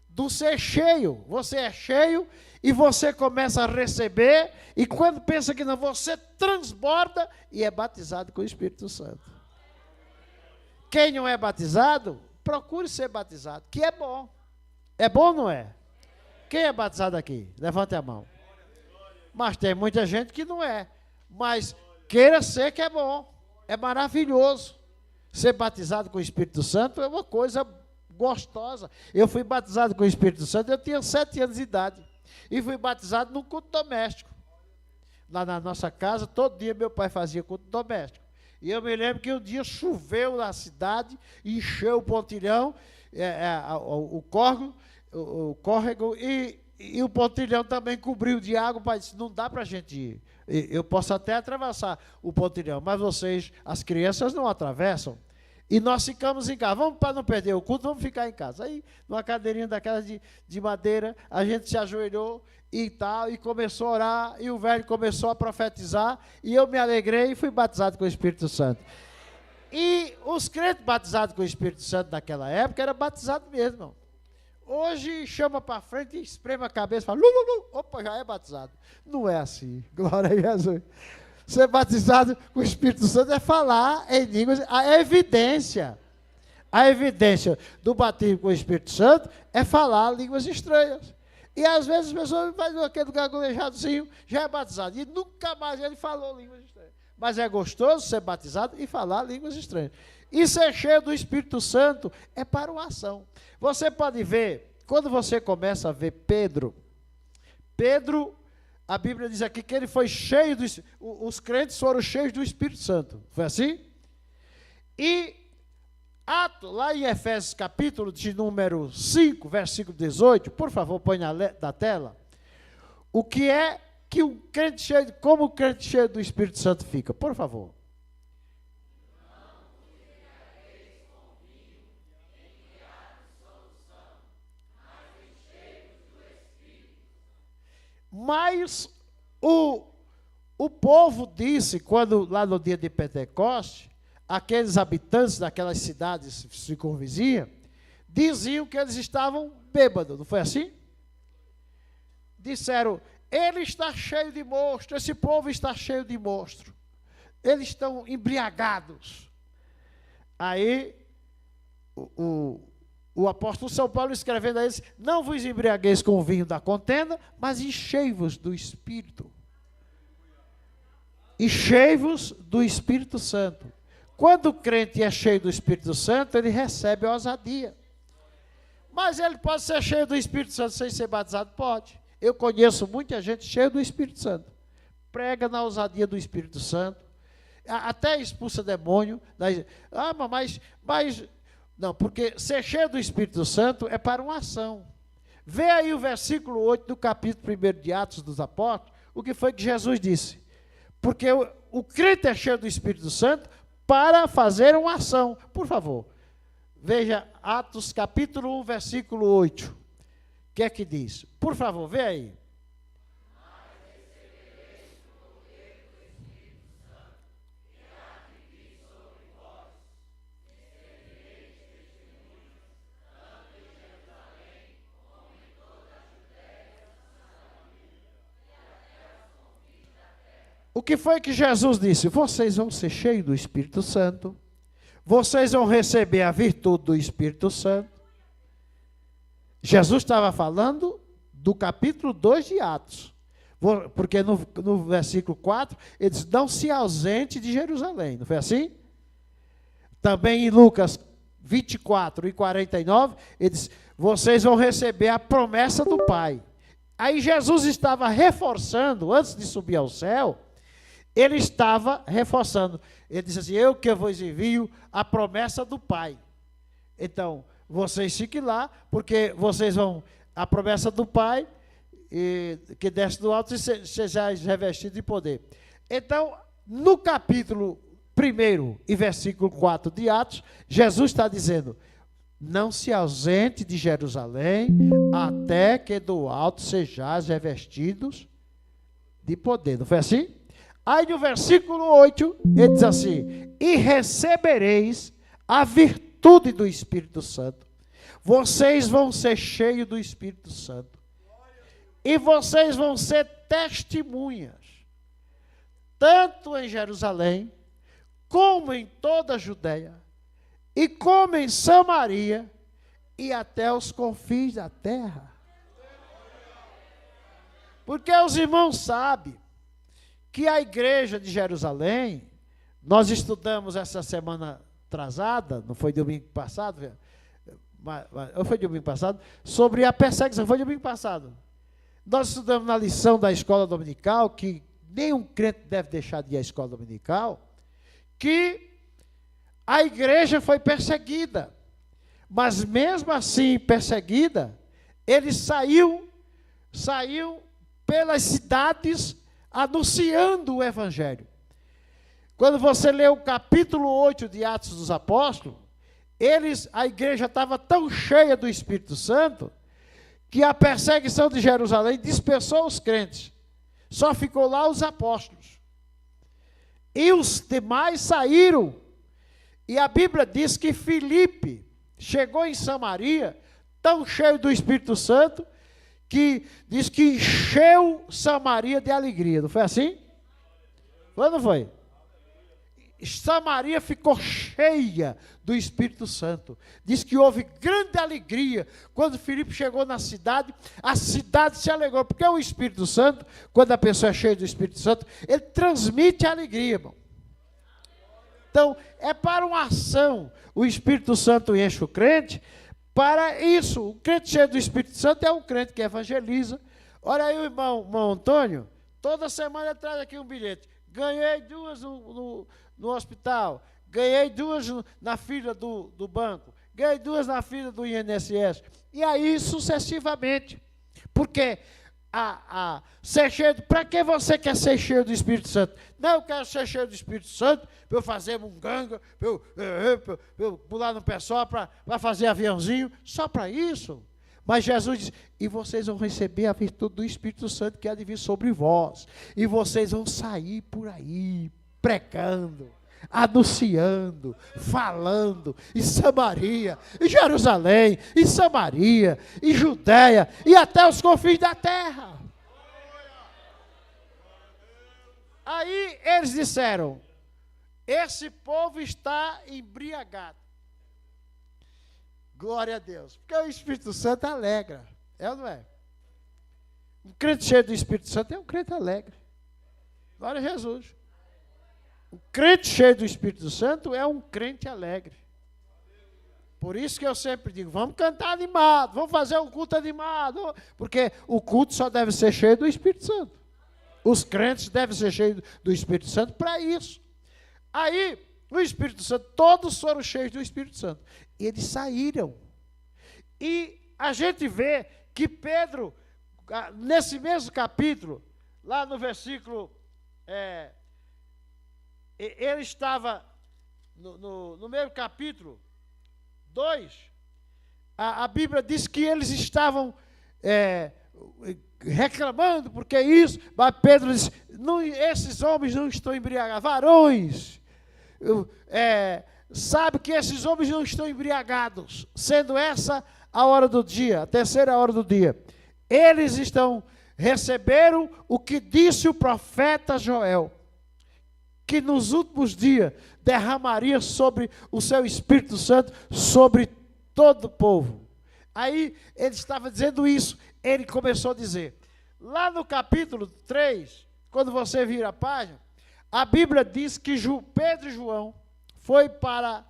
do ser cheio. Você é cheio e você começa a receber, e quando pensa que não, você transborda e é batizado com o Espírito Santo. Quem não é batizado, procure ser batizado, que é bom. É bom ou não é? Quem é batizado aqui? Levante a mão. Mas tem muita gente que não é. Mas queira ser, que é bom. É maravilhoso. Ser batizado com o Espírito Santo é uma coisa gostosa. Eu fui batizado com o Espírito Santo, eu tinha 7 anos de idade. E fui batizado no culto doméstico. Lá na nossa casa, todo dia meu pai fazia culto doméstico. E eu me lembro que um dia choveu na cidade, encheu o pontilhão, o córrego, e o pontilhão também cobriu de água. O pai disse: não dá para a gente ir. Eu posso até atravessar o pontilhão, mas vocês, as crianças, não atravessam. E nós ficamos em casa. Vamos, para não perder o culto, vamos ficar em casa. Aí, numa cadeirinha daquelas de madeira, a gente se ajoelhou e tal, e começou a orar, e o velho começou a profetizar, e eu me alegrei e fui batizado com o Espírito Santo. E os crentes batizados com o Espírito Santo naquela época eram batizados mesmo, irmão. Hoje chama para frente, espreme a cabeça e fala, lu, opa, já é batizado. Não é assim, glória a Jesus. Ser batizado com o Espírito Santo é falar em línguas, a evidência do batismo com o Espírito Santo é falar línguas estranhas. E às vezes as pessoas fazem aquele gaguejadozinho, já é batizado, e nunca mais ele falou línguas estranhas. Mas é gostoso ser batizado e falar línguas estranhas. E ser cheio do Espírito Santo é para uma ação. Você pode ver, quando você começa a ver Pedro, a Bíblia diz aqui que ele foi cheio do Espírito, os crentes foram cheios do Espírito Santo. Foi assim? E lá em Efésios capítulo de número 5, versículo 18, por favor, põe na tela, o que é que o crente cheio, como o crente cheio do Espírito Santo fica, por favor. Mas o povo disse, quando lá no dia de Pentecoste, aqueles habitantes daquelas cidades circunvizinhas, diziam que eles estavam bêbados, não foi assim? Disseram, ele está cheio de monstro, esse povo está cheio de monstro, eles estão embriagados. Aí, o apóstolo São Paulo escrevendo a eles, não vos embriagueis com o vinho da contenda, mas enchei-vos do Espírito. Enchei-vos do Espírito Santo. Quando o crente é cheio do Espírito Santo, ele recebe a ousadia. Mas ele pode ser cheio do Espírito Santo sem ser batizado? Pode. Eu conheço muita gente cheia do Espírito Santo. Prega na ousadia do Espírito Santo. Até expulsa demônio. Mas não, porque ser cheio do Espírito Santo é para uma ação. Vê aí o versículo 8 do capítulo 1 de Atos dos Apóstolos, o que foi que Jesus disse. Porque o crente é cheio do Espírito Santo para fazer uma ação. Por favor, veja Atos capítulo 1, versículo 8. O que é que diz? Por favor, vê aí. O que foi que Jesus disse? Vocês vão ser cheios do Espírito Santo. Vocês vão receber a virtude do Espírito Santo. Jesus estava falando do capítulo 2 de Atos. Porque no versículo 4, ele diz, não se ausente de Jerusalém. Não foi assim? Também em Lucas 24 e 49, ele diz, vocês vão receber a promessa do Pai. Aí Jesus estava reforçando, antes de subir ao céu, ele estava reforçando. Ele disse assim, eu que vos envio a promessa do Pai. Então, vocês fiquem lá, porque vocês vão, a promessa do Pai, que desce do alto, e sejais revestidos de poder. Então, no capítulo 1 e versículo 4 de Atos, Jesus está dizendo, não se ausente de Jerusalém, até que do alto sejais revestidos de poder. Não foi assim? Aí no versículo 8, ele diz assim, e recebereis a virtude do Espírito Santo. Vocês vão ser cheios do Espírito Santo. E vocês vão ser testemunhas, tanto em Jerusalém, como em toda a Judéia, e como em Samaria, e até os confins da terra. Porque os irmãos sabem que a igreja de Jerusalém, nós estudamos essa semana atrasada, não foi domingo passado, ou foi domingo passado, sobre a perseguição, foi domingo passado. Nós estudamos na lição da escola dominical, que nenhum crente deve deixar de ir à escola dominical, que a igreja foi perseguida, mas mesmo assim perseguida, ele saiu pelas cidades anunciando o Evangelho. Quando você lê o capítulo 8 de Atos dos Apóstolos, a igreja estava tão cheia do Espírito Santo, que a perseguição de Jerusalém dispersou os crentes. Só ficou lá os apóstolos. E os demais saíram. E a Bíblia diz que Filipe chegou em Samaria, tão cheio do Espírito Santo, que diz que encheu Samaria de alegria. Não foi assim? Foi ou não foi? Samaria ficou cheia do Espírito Santo. Diz que houve grande alegria. Quando Filipe chegou na cidade, a cidade se alegrou. Porque o Espírito Santo, quando a pessoa é cheia do Espírito Santo, ele transmite alegria, irmão. Então, é para uma ação. O Espírito Santo enche o crente para isso. O crente cheio do Espírito Santo é um crente que evangeliza. Olha aí o irmão Antônio, toda semana ele traz aqui um bilhete. Ganhei 2 no hospital, ganhei 2 na fila do banco, ganhei 2 na fila do INSS. E aí sucessivamente. Porque ser cheio, para que você quer ser cheio do Espírito Santo? Não, eu quero ser cheio do Espírito Santo para eu fazer munganga, para eu pular no pé só, para fazer aviãozinho, só para isso. Mas Jesus diz, e vocês vão receber a virtude do Espírito Santo que há de vir sobre vós. E vocês vão sair por aí, pregando, anunciando, falando, em Samaria, em Jerusalém, em Samaria, em Judéia, e até os confins da terra. Aí eles disseram, esse povo está embriagado. Glória a Deus. Porque o Espírito Santo alegra. É ou não é? Um crente cheio do Espírito Santo é um crente alegre. Glória a Jesus. Um crente cheio do Espírito Santo é um crente alegre. Por isso que eu sempre digo, vamos cantar animado, vamos fazer um culto animado. Porque o culto só deve ser cheio do Espírito Santo. Os crentes devem ser cheios do Espírito Santo para isso. Aí, o Espírito Santo, todos foram cheios do Espírito Santo. E eles saíram. E a gente vê que Pedro, nesse mesmo capítulo, lá no versículo, ele estava no mesmo capítulo 2, a Bíblia diz que eles estavam reclamando, porque isso, mas Pedro disse, esses homens não estão embriagados, varões, sabe que esses homens não estão embriagados, sendo essa a hora do dia, a terceira hora do dia. Eles receberam o que disse o profeta Joel, que nos últimos dias derramaria sobre o seu Espírito Santo, sobre todo o povo. Aí ele estava dizendo isso, ele começou a dizer, lá no capítulo 3, quando você vira a página, a Bíblia diz que Pedro e João foi para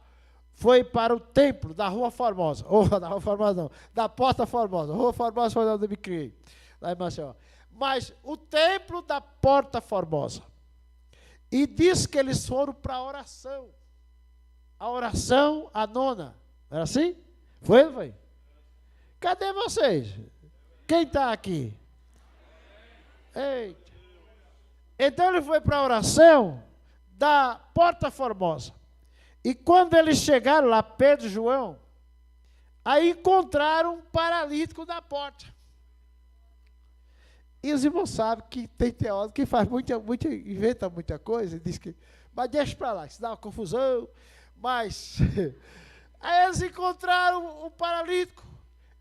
o templo da Rua Formosa, ou da Rua Formosa não, da Porta Formosa. Rua Formosa foi onde eu me criei, lá em Maceió. Mas o templo da Porta Formosa. E diz que eles foram para a oração. A oração, a nona. Era assim? Foi, não foi? Cadê vocês? Quem está aqui? Eita. Então ele foi para a oração da Porta Formosa. E quando eles chegaram lá, Pedro e João, aí encontraram um paralítico na porta. E os irmãos sabem que tem teólogo que faz inventa muita coisa, diz que, mas deixa para lá, isso dá uma confusão. Mas aí eles encontraram o paralítico.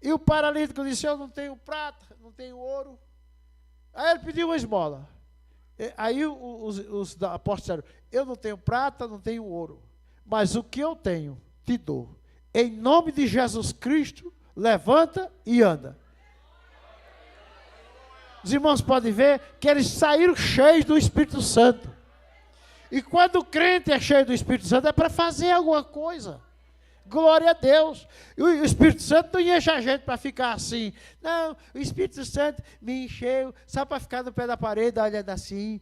E o paralítico disse, eu não tenho prata, não tenho ouro. Aí ele pediu uma esmola. Aí os da apóstolo disseram, eu não tenho prata, não tenho ouro. Mas o que eu tenho, te dou. Em nome de Jesus Cristo, levanta e anda. Os irmãos podem ver que eles saíram cheios do Espírito Santo. E quando o crente é cheio do Espírito Santo, é para fazer alguma coisa. Glória a Deus. E o Espírito Santo não enche a gente para ficar assim. Não, o Espírito Santo me encheu só para ficar no pé da parede, olhando assim.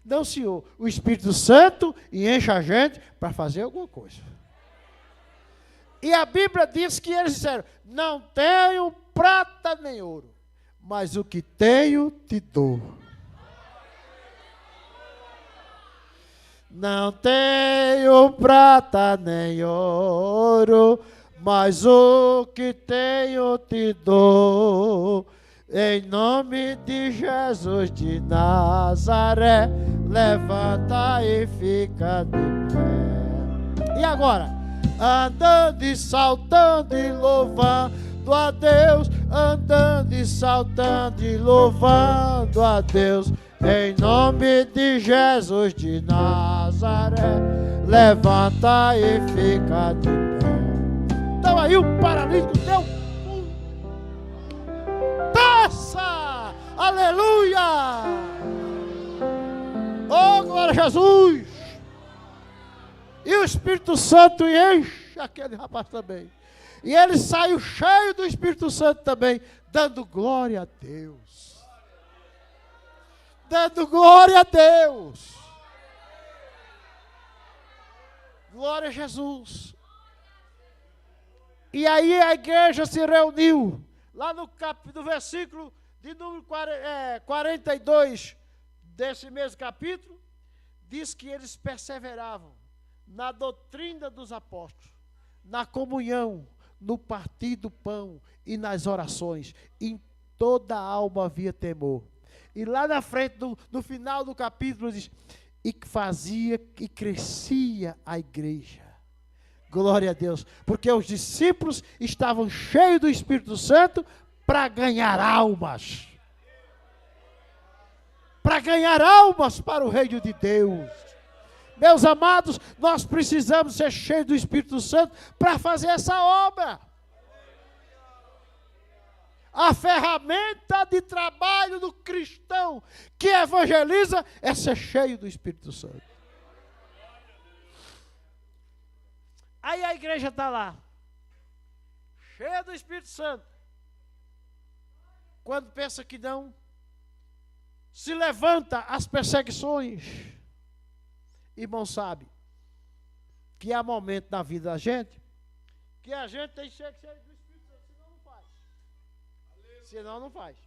Não, senhor. O Espírito Santo enche a gente para fazer alguma coisa. E a Bíblia diz que eles disseram, não tenho prata nem ouro, mas o que tenho te dou. Não tenho prata nem ouro, mas o que tenho te dou. Em nome de Jesus de Nazaré, levanta e fica de pé. E agora? Andando e saltando e louvando, louvando a Deus, andando e saltando e louvando a Deus, em nome de Jesus de Nazaré, levanta e fica de pé. Então aí o paralítico deu taça, aleluia, oh glória a Jesus, e o Espírito Santo enche aquele rapaz também. E ele saiu cheio do Espírito Santo também, dando glória a Deus. Dando glória a Deus. Glória a Jesus. E aí a igreja se reuniu, lá no versículo de número 42 desse mesmo capítulo, diz que eles perseveravam na doutrina dos apóstolos, na comunhão, no partir do pão e nas orações. Em toda a alma havia temor. E lá na frente, no final do capítulo, diz, e fazia e crescia a igreja. Glória a Deus. Porque os discípulos estavam cheios do Espírito Santo para ganhar almas. Para ganhar almas para o reino de Deus. Meus amados, nós precisamos ser cheios do Espírito Santo para fazer essa obra. A ferramenta de trabalho do cristão que evangeliza é ser cheio do Espírito Santo. Aí a igreja está lá, cheia do Espírito Santo. Quando pensa que não, se levanta as perseguições. Irmão, sabe que há momento na vida da gente que a gente tem que ser cheio do Espírito Santo, senão não faz. Senão não faz.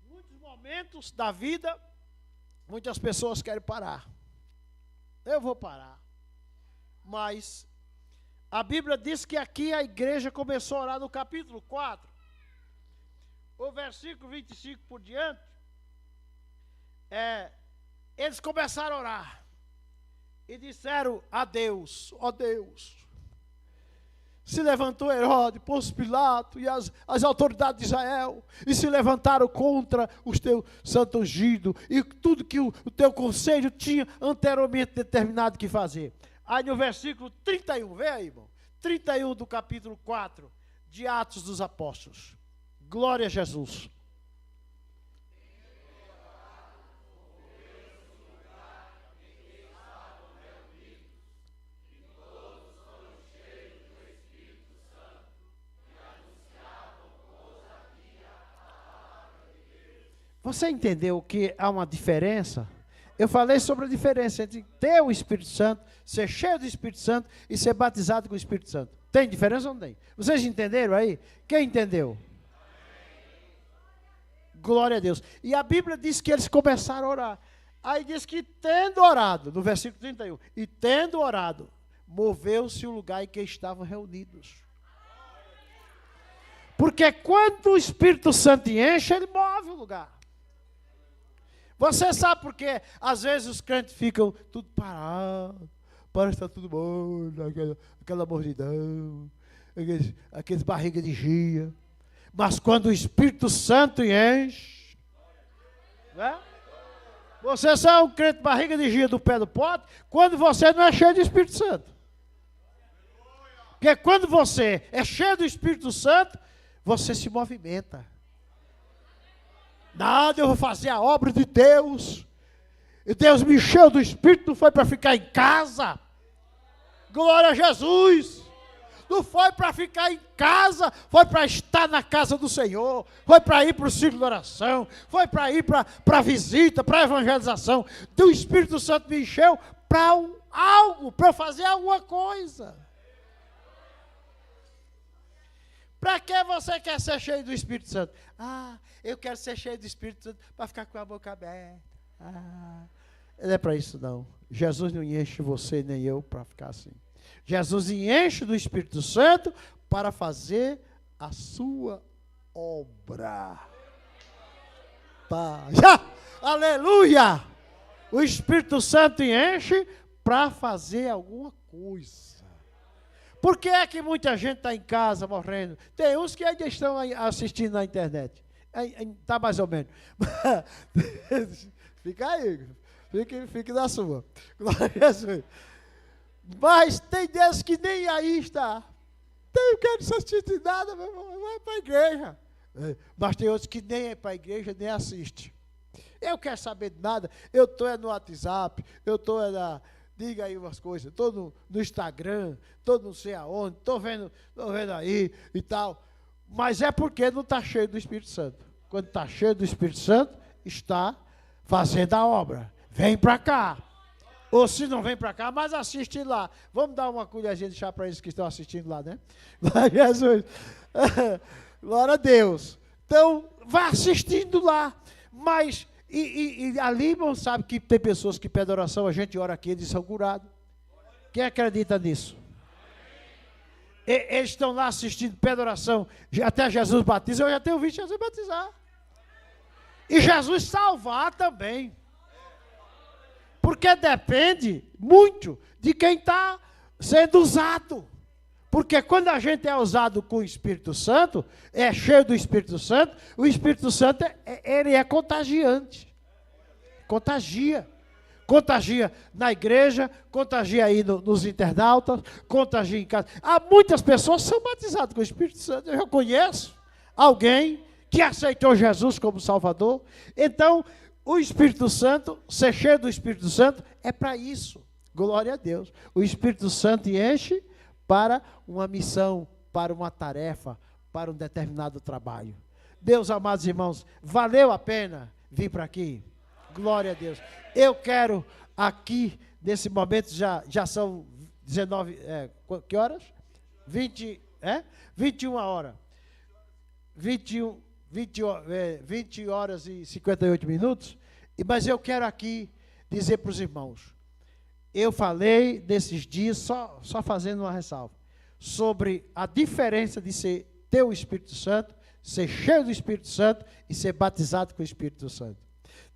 Muitos momentos da vida, muitas pessoas querem parar. Eu vou parar. Mas a Bíblia diz que aqui a igreja começou a orar no capítulo 4. O versículo 25 por diante. Eles começaram a orar e disseram a Deus, ó Deus, se levantou Herodes, Pôncio Pilato e as autoridades de Israel e se levantaram contra os teus santos ungidos e tudo que o teu conselho tinha anteriormente determinado que fazer. Aí no versículo 31, vê aí, irmão, 31 do capítulo 4 de Atos dos Apóstolos. Glória a Jesus. Você entendeu que há uma diferença? Eu falei sobre a diferença entre ter o Espírito Santo, ser cheio do Espírito Santo e ser batizado com o Espírito Santo. Tem diferença ou não tem? Vocês entenderam aí? Quem entendeu? Glória a Deus. E a Bíblia diz que eles começaram a orar. Aí diz que tendo orado, no versículo 31, e tendo orado, moveu-se o lugar em que estavam reunidos. Porque quando o Espírito Santo enche, ele move o lugar. Você sabe por quê? Às vezes os crentes ficam tudo parados, parece que está tudo bom, aquela mordidão, aqueles barriga de gia. Mas quando o Espírito Santo enche, né? Você só é um crente barriga de gia do pé do pote, quando você não é cheio do Espírito Santo. Porque quando você é cheio do Espírito Santo, você se movimenta. Nada, eu vou fazer a obra de Deus. E Deus me encheu do Espírito, não foi para ficar em casa. Glória a Jesus. Não foi para ficar em casa, foi para estar na casa do Senhor. Foi para ir para o ciclo de oração. Foi para ir para a visita, para a evangelização. O Espírito Santo me encheu para algo, para fazer alguma coisa. Para que você quer ser cheio do Espírito Santo? Ah, eu quero ser cheio do Espírito Santo para ficar com a boca aberta. Ah, não é para isso não. Jesus não enche você nem eu para ficar assim. Jesus enche do Espírito Santo para fazer a sua obra. Aleluia! O Espírito Santo enche para fazer alguma coisa. Por que é que muita gente está em casa morrendo? Tem uns que ainda estão assistindo na internet. Está mais ou menos. Fica aí, fique na sua. Glória a Jesus. Mas tem Deus que nem aí está. Eu não quero assistir nada, meu irmão, vai para a igreja. Mas tem outros que nem é para a igreja, nem assiste. Eu quero saber de nada. Eu estou no WhatsApp, eu estou na... Diga aí umas coisas. Estou no Instagram, estou não sei aonde, estou vendo aí e tal. Mas é porque não está cheio do Espírito Santo. Quando está cheio do Espírito Santo, está fazendo a obra. Vem para cá. Ou se não vem para cá, mas assiste lá. Vamos dar uma colherzinha de chá para eles que estão assistindo lá, né? Glória a Jesus. Glória a Deus. Então, vai assistindo lá. Mas, e ali, irmão, sabe que tem pessoas que pedem oração, a gente ora aqui, eles são curados. Quem acredita nisso? Eles estão lá assistindo, pedem oração. Até Jesus batiza, eu já tenho visto Jesus batizar. E Jesus salvar também. Porque depende muito de quem está sendo usado. Porque quando a gente é usado com o Espírito Santo, é cheio do Espírito Santo, o Espírito Santo ele é contagiante. Contagia. Contagia na igreja, contagia aí nos internautas, contagia em casa. Há muitas pessoas que são batizadas com o Espírito Santo. Eu já conheço alguém que aceitou Jesus como Salvador. Então, o Espírito Santo, ser cheio do Espírito Santo, é para isso. Glória a Deus. O Espírito Santo enche para uma missão, para uma tarefa, para um determinado trabalho. Meus amados irmãos, valeu a pena vir para aqui? Glória a Deus. Eu quero aqui, nesse momento, já são 19, que horas? 21 horas. 20 horas e 58 minutos, mas eu quero aqui dizer para os irmãos, eu falei nesses dias, só fazendo uma ressalva, sobre a diferença de ter o Espírito Santo, ser cheio do Espírito Santo e ser batizado com o Espírito Santo.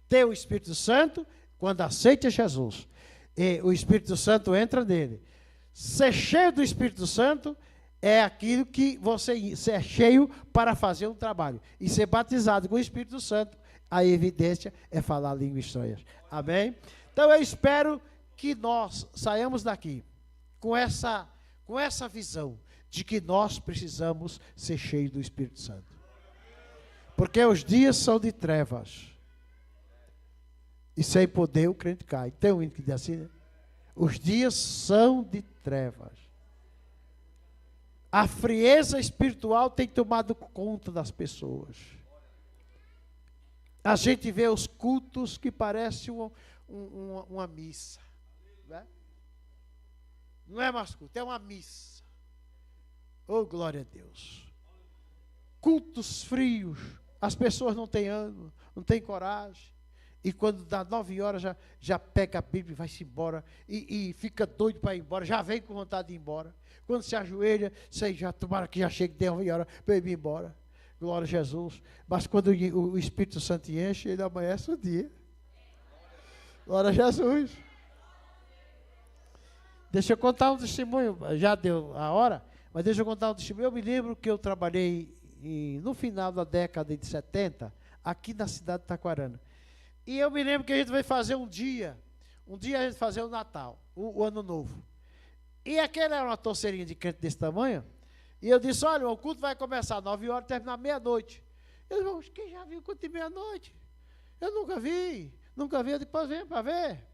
Ter o Espírito Santo, quando aceita Jesus, e o Espírito Santo entra nele. Ser cheio do Espírito Santo é aquilo que você é cheio para fazer um trabalho. E ser batizado com o Espírito Santo, a evidência é falar línguas estranhas. Amém? Então eu espero que nós saiamos daqui com essa visão de que nós precisamos ser cheios do Espírito Santo. Porque os dias são de trevas. E sem poder o crente cai. Tem um hino que diz assim, né? Os dias são de trevas. A frieza espiritual tem tomado conta das pessoas. A gente vê os cultos que parecem uma missa. Né? Não é mais culto, é uma missa. Oh, glória a Deus. Cultos frios. As pessoas não têm ânimo, não têm coragem. E quando dá 9 horas, já pega a Bíblia e vai-se embora. E fica doido para ir embora. Já vem com vontade de ir embora. Quando se ajoelha, você já tomara que já chegue 9 horas para ir embora. Glória a Jesus. Mas quando o Espírito Santo enche, ele amanhece o dia. Glória a Jesus. Deixa eu contar um testemunho. Já deu a hora, mas deixa eu contar um testemunho. Eu me lembro que eu trabalhei no final da década de 70, aqui na cidade de Taquarana. E eu me lembro que a gente vai fazer um dia a gente fazer o Natal, o Ano Novo. E aquela era uma torceirinha de crente desse tamanho. E eu disse, olha, o culto vai começar às 9 horas e terminar meia-noite. Eu disse, quem já viu o culto de meia-noite? Eu nunca vi, eu depois venho para ver.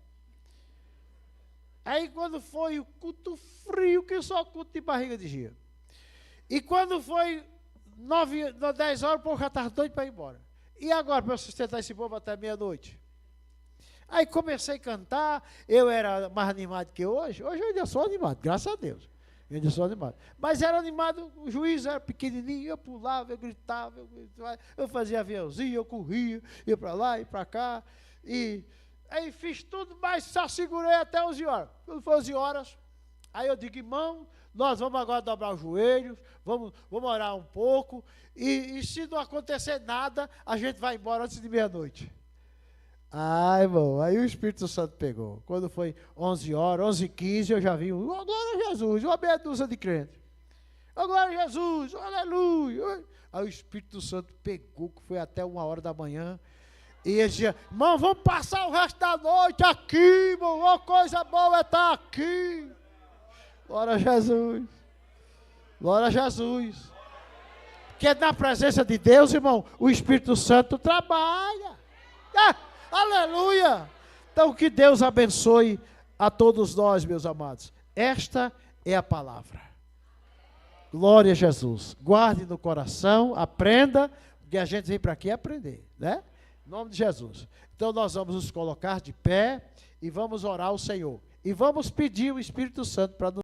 Aí quando foi o culto frio, que só culto de barriga de dia. E quando foi 10 horas, o povo já estava doido para ir embora. E agora, para eu sustentar esse povo até meia-noite? Aí comecei a cantar, eu era mais animado que hoje. Hoje eu ainda sou animado, graças a Deus. Eu ainda sou animado. Mas era animado, o juiz era pequenininho, eu pulava, eu gritava, eu fazia aviãozinho, eu corria, ia para lá, ia para cá. E aí fiz tudo, mas só segurei até 11 horas. Quando foi 11 horas, aí eu digo, irmão, nós vamos agora dobrar os joelhos, vamos orar um pouco, e se não acontecer nada, a gente vai embora antes de meia-noite. Ai, irmão, aí o Espírito Santo pegou. Quando foi 11 horas, 11h15, eu já vi, oh, glória a Jesus, uma meia dúzia de crente. Oh, glória a Jesus, oh, aleluia. Aí o Espírito Santo pegou, que foi até 1h da manhã. E ele dizia, irmão, vamos passar o resto da noite aqui, irmão, oh, coisa boa é estar aqui. Glória a Jesus. Glória a Jesus. Porque na presença de Deus, irmão, o Espírito Santo trabalha. Aleluia! Então que Deus abençoe a todos nós, meus amados. Esta é a palavra. Glória a Jesus. Guarde no coração, aprenda, porque a gente vem para aqui aprender, né? Em nome de Jesus. Então nós vamos nos colocar de pé e vamos orar ao Senhor. E vamos pedir o Espírito Santo para nos